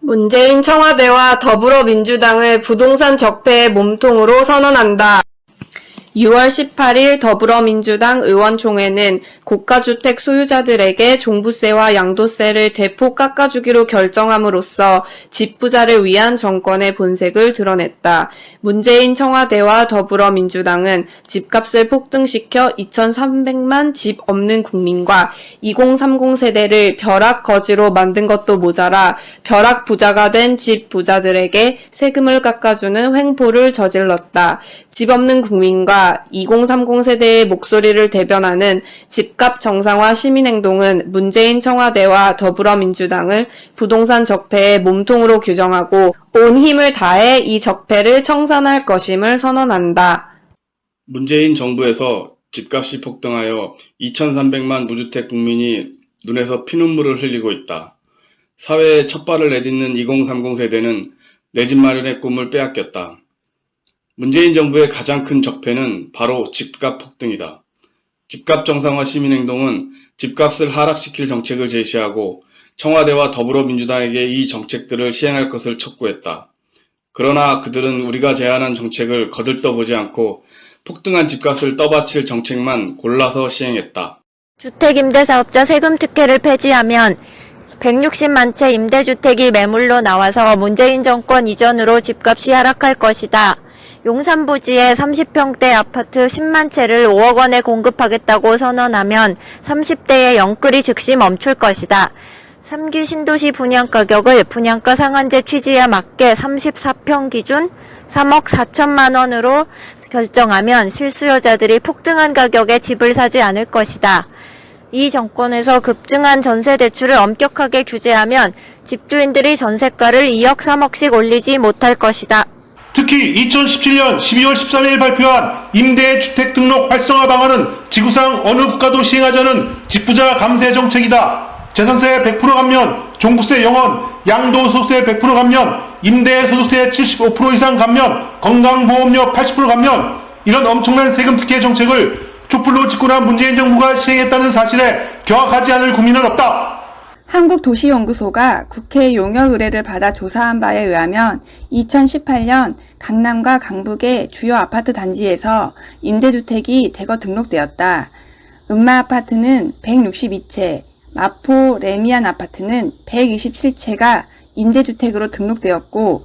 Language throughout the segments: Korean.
문재인 청와대와 더불어민주당을 부동산 적폐의 몸통으로 선언한다. 6월 18일 더불어민주당 의원총회는 고가주택 소유자들에게 종부세와 양도세를 대폭 깎아주기로 결정함으로써 집부자를 위한 정권의 본색을 드러냈다. 문재인 청와대와 더불어민주당은 집값을 폭등시켜 2,300만 집 없는 국민과 2030 세대를 벼락거지로 만든 것도 모자라 벼락부자가 된 집부자들에게 세금을 깎아주는 횡포를 저질렀다. 집 없는 국민과 2030 세대의 목소리를 대변하는 집값 정상화 시민행동은 문재인 청와대와 더불어민주당을 부동산 적폐의 몸통으로 규정하고 온 힘을 다해 이 적폐를 청산할 것임을 선언한다. 문재인 정부에서 집값이 폭등하여 2,300만 무주택 국민이 눈에서 피눈물을 흘리고 있다. 사회에 첫 발을 내딛는 2030 세대는 내 집 마련의 꿈을 빼앗겼다. 문재인 정부의 가장 큰 적폐는 바로 집값 폭등이다. 집값 정상화 시민행동은 집값을 하락시킬 정책을 제시하고 청와대와 더불어민주당에게 이 정책들을 시행할 것을 촉구했다. 그러나 그들은 우리가 제안한 정책을 거들떠보지 않고 폭등한 집값을 떠받칠 정책만 골라서 시행했다. 주택임대사업자 세금 특혜를 폐지하면 160만 채 임대주택이 매물로 나와서 문재인 정권 이전으로 집값이 하락할 것이다. 용산 부지에 30평대 아파트 10만 채를 5억 원에 공급하겠다고 선언하면 30대의 영끌이 즉시 멈출 것이다. 3기 신도시 분양가격을 분양가 상한제 취지에 맞게 34평 기준 3억 4천만 원으로 결정하면 실수요자들이 폭등한 가격에 집을 사지 않을 것이다. 이 정권에서 급증한 전세 대출을 엄격하게 규제하면 집주인들이 전세가를 2억 3억씩 올리지 못할 것이다. 특히 2017년 12월 13일 발표한 임대주택 등록 활성화 방안은 지구상 어느 국가도 시행하자는 집부자 감세 정책이다. 재산세 100% 감면, 종부세 영원, 양도소득세 100% 감면, 임대소득세 75% 이상 감면, 건강보험료 80% 감면, 이런 엄청난 세금 특혜 정책을 촛불로 집권한 문재인 정부가 시행했다는 사실에 경악하지 않을 국민은 없다. 한국도시연구소가 국회 용역 의뢰를 받아 조사한 바에 의하면 2018년 강남과 강북의 주요 아파트 단지에서 임대주택이 대거 등록되었다. 음마아파트는 162채, 마포 레미안 아파트는 127채가 임대주택으로 등록되었고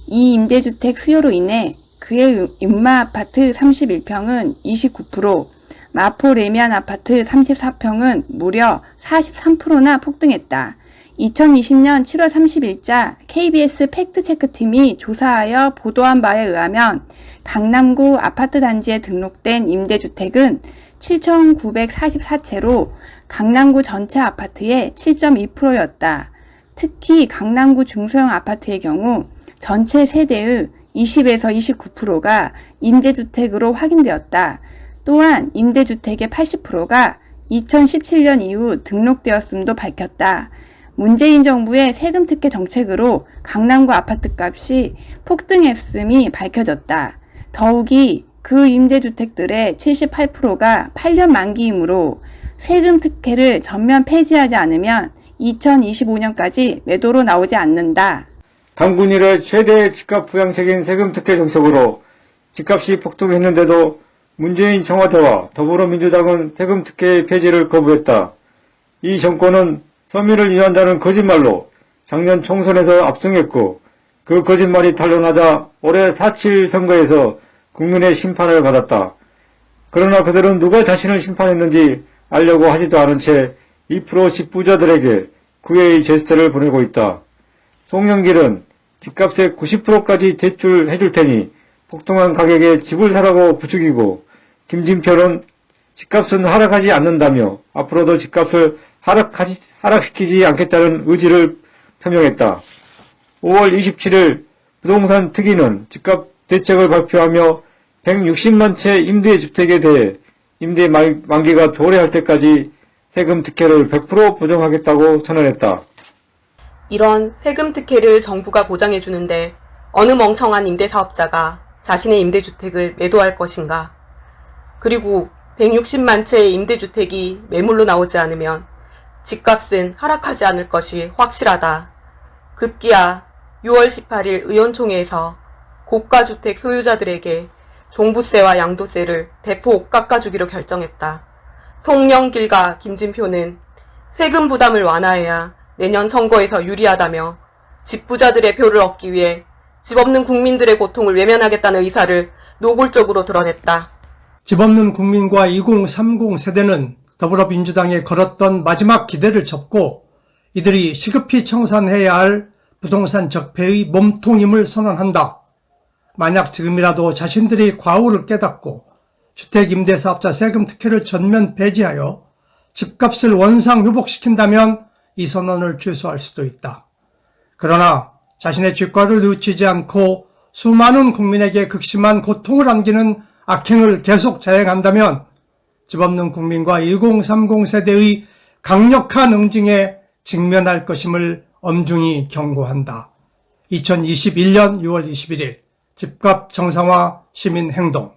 이 임대주택 수요로 인해 그의 음마아파트 31평은 29%, 마포 레미안 아파트 34평은 무려 43%나 폭등했다. 2020년 7월 30일자 KBS 팩트체크팀이 조사하여 보도한 바에 의하면 강남구 아파트 단지에 등록된 임대주택은 7,944채로 강남구 전체 아파트의 7.2%였다. 특히 강남구 중소형 아파트의 경우 전체 세대의 20에서 29%가 임대주택으로 확인되었다. 또한 임대주택의 80%가 2017년 이후 등록되었음도 밝혔다. 문재인 정부의 세금 특혜 정책으로 강남구 아파트값이 폭등했음이 밝혀졌다. 더욱이 그 임대주택들의 78%가 8년 만기이므로 세금 특혜를 전면 폐지하지 않으면 2025년까지 매도로 나오지 않는다. 당군 이래 최대 집값 부양책인 세금 특혜 정책으로 집값이 폭등했는데도 문재인 청와대와 더불어민주당은 세금 특혜의 폐지를 거부했다. 이 정권은 서민을 위한다는 거짓말로 작년 총선에서 압승했고 그 거짓말이 탄로나자 올해 4.7 선거에서 국민의 심판을 받았다. 그러나 그들은 누가 자신을 심판했는지 알려고 하지도 않은 채 2% 집부자들에게 구애의 제스처를 보내고 있다. 송영길은 집값의 90%까지 대출해줄 테니 폭등한 가격에 집을 사라고 부추기고 김진표는 집값은 하락하지 않는다며 앞으로도 집값을 하락시키지 않겠다는 의지를 표명했다. 5월 27일 부동산 특위는 집값 대책을 발표하며 160만 채 임대주택에 대해 임대 만기가 도래할 때까지 세금 특혜를 100% 보정하겠다고 선언했다. 이런 세금 특혜를 정부가 보장해주는데 어느 멍청한 임대사업자가 자신의 임대주택을 매도할 것인가? 그리고 160만 채의 임대주택이 매물로 나오지 않으면 집값은 하락하지 않을 것이 확실하다. 급기야 6월 18일 의원총회에서 고가주택 소유자들에게 종부세와 양도세를 대폭 깎아주기로 결정했다. 송영길과 김진표는 세금 부담을 완화해야 내년 선거에서 유리하다며 집부자들의 표를 얻기 위해 집 없는 국민들의 고통을 외면하겠다는 의사를 노골적으로 드러냈다. 집 없는 국민과 2030 세대는 더불어민주당에 걸었던 마지막 기대를 접고 이들이 시급히 청산해야 할 부동산 적폐의 몸통임을 선언한다. 만약 지금이라도 자신들이 과오를 깨닫고 주택임대사업자 세금 특혜를 전면 폐지하여 집값을 원상 회복시킨다면 이 선언을 취소할 수도 있다. 그러나 자신의 뒷과를 뉘우치지 않고 수많은 국민에게 극심한 고통을 안기는 악행을 계속 자행한다면 집 없는 국민과 2030 세대의 강력한 응징에 직면할 것임을 엄중히 경고한다. 2021년 6월 21일 집값 정상화 시민행동